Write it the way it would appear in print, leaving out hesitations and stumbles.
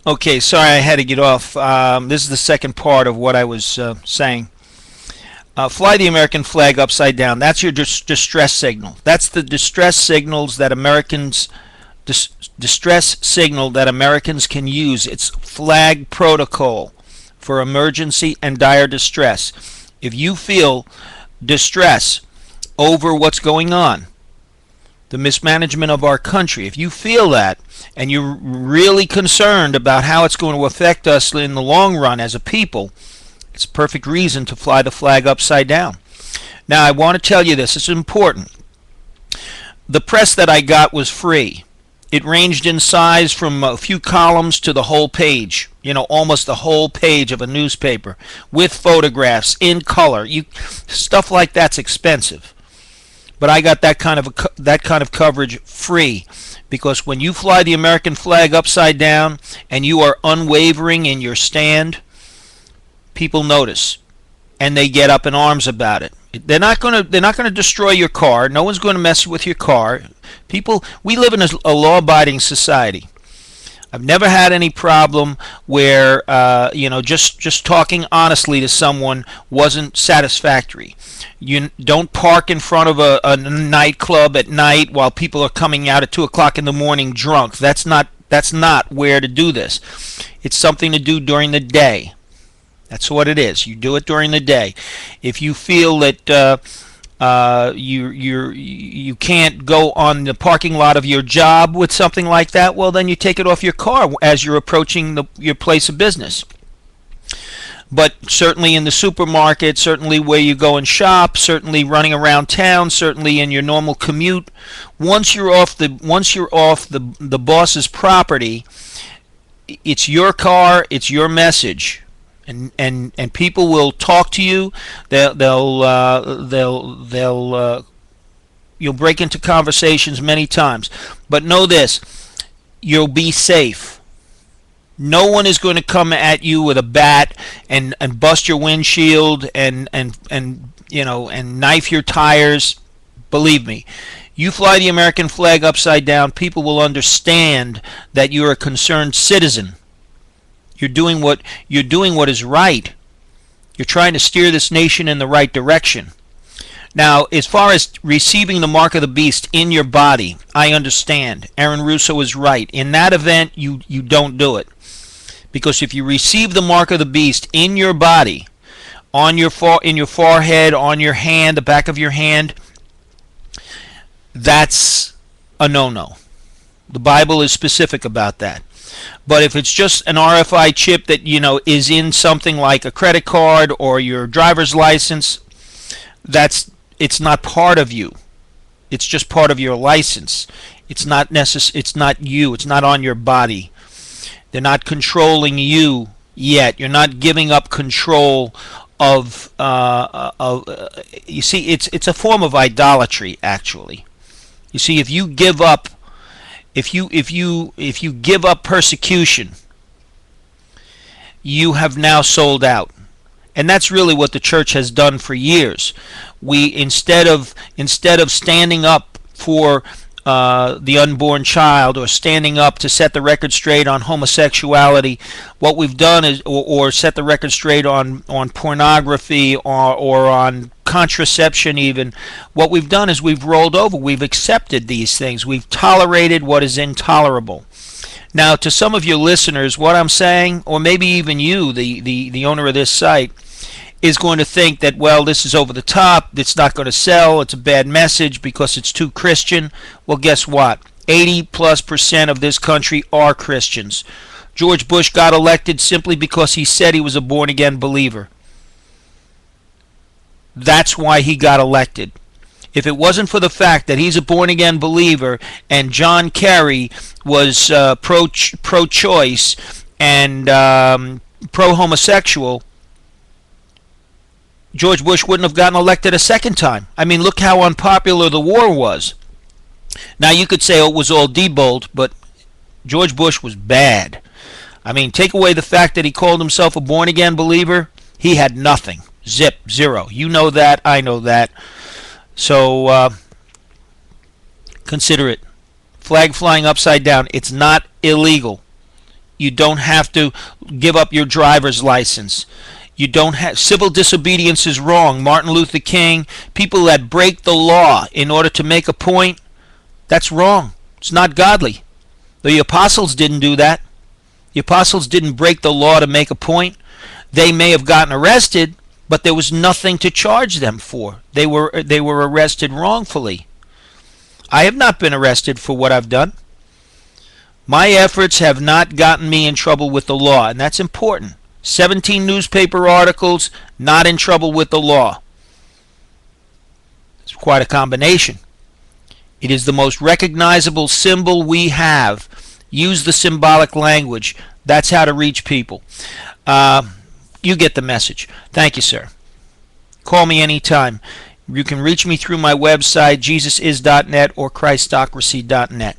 Okay, sorry I had to get off. This is the second part of what I was saying. Fly the American flag upside down. That's your distress signal. That's the distress signals that Americans dis- distress signal that Americans can use. It's flag protocol for emergency and dire distress. If you feel distress over what's going on, the mismanagement of our country, if you feel that and you're really concerned about how it's going to affect us in the long run as a people, it's a perfect reason to fly the flag upside down. Now, I want to tell you this. It's important. The press that I got was free. It ranged in size from a few columns to the whole page. Almost the whole page of a newspaper with photographs in color. Stuff like that's expensive. But I got that kind of coverage free, because when you fly the American flag upside down and you are unwavering in your stand, people notice and they get up in arms about it. They're not going to destroy your car. No one's going to mess with your car. We live in a law-abiding society. I've never had any problem where just talking honestly to someone wasn't satisfactory. You don't park in front of a nightclub at night while people are coming out at 2 o'clock in the morning drunk. That's not where to do this. It's something to do during the day. That's what it is. You do it during the day. If you feel that you can't go on the parking lot of your job with something like that, well, then you take it off your car as you're approaching your place of business. But certainly in the supermarket, certainly where you go and shop, certainly running around town, certainly in your normal commute, once you're off the boss's property, it's your car, it's your message. And people will talk to you. You'll break into conversations many times. But know this: you'll be safe. No one is going to come at you with a bat and bust your windshield and knife your tires. Believe me. You fly the American flag upside down, people will understand that you're a concerned citizen. You're doing what is right. You're trying to steer this nation in the right direction. Now, as far as receiving the mark of the beast in your body, I understand. Aaron Russo is right. In that event, you don't do it. Because if you receive the mark of the beast in your body, in your forehead, on your hand, the back of your hand, that's a no-no. The Bible is specific about that. But if it's just an RFI chip that is in something like a credit card or your driver's license, it's not part of you. It's just part of your license. It's not it's not you. It's not on your body. They're not controlling you yet. You're not giving up control of you see, it's a form of idolatry, actually. You see, if you give up persecution, you have now sold out. And that's really what the church has done for years. We instead of standing up for the unborn child, or standing up to set the record straight on homosexuality, what we've done is, or set the record straight on pornography, or on contraception even, what we've done is we've rolled over. We've accepted these things. We've tolerated what is intolerable. Now, to some of your listeners, what I'm saying, or maybe even you, the owner of this site, is going to think that, well, this is over the top, it's not going to sell, it's a bad message because it's too Christian. Well, guess what? 80+% of this country are Christians. George Bush got elected simply because he said he was a born-again believer. That's why he got elected. If it wasn't for the fact that he's a born-again believer and John Kerry was pro-choice and pro-homosexual, George Bush wouldn't have gotten elected a second time. I mean, look how unpopular the war was. Now, you could say, oh, it was all Diebold, but George Bush was bad. I mean, take away the fact that he called himself a born-again believer, he had nothing. Zip, zero. You know that, I know that. So, consider it. Flag flying upside down. It's not illegal. You don't have to give up your driver's license. You don't have civil disobedience is wrong. Martin Luther King, people that break the law in order to make a point, that's wrong. It's not godly. The apostles didn't do that. The apostles didn't break the law to make a point. They may have gotten arrested, but there was nothing to charge them for. They were arrested wrongfully. I have not been arrested for what I've done. My efforts have not gotten me in trouble with the law, and that's important. 17 newspaper articles, not in trouble with the law. It's quite a combination. It is the most recognizable symbol we have. Use the symbolic language. That's how to reach people. You get the message. Thank you, sir. Call me anytime. You can reach me through my website, jesusis.net or christocracy.net.